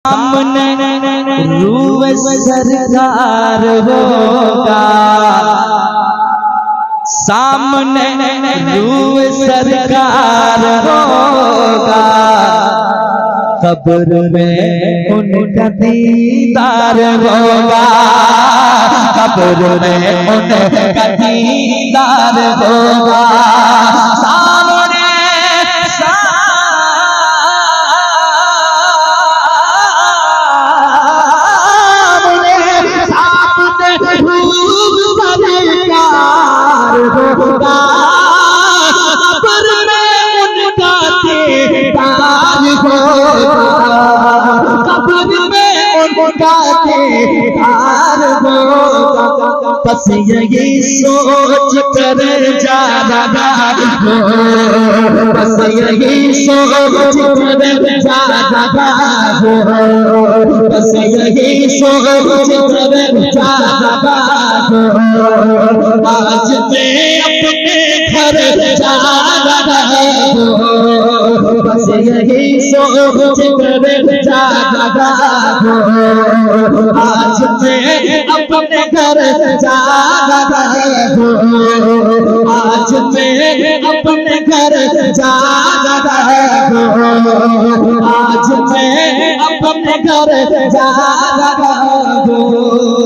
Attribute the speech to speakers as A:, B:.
A: सामने रूह सरकार होगा, सामने रूह सरकार होगा, कब्र में उनका दीदार होगा, कब्र में उनका दीदार होगा। बस यही सोच कर जा रहा हो, बस यही सोच कर जा रहा हो, बस यही सोच कर जा रहा हो। आज मैं अपने घर जा रहा हूँ, बस यही सोच कर जा रहा हूँ। आज मैं अपने घर जा रहा हूँ, आज मैं अपने घर जा रहा हूँ, आज मैं अपने घर जा रहा हूँ।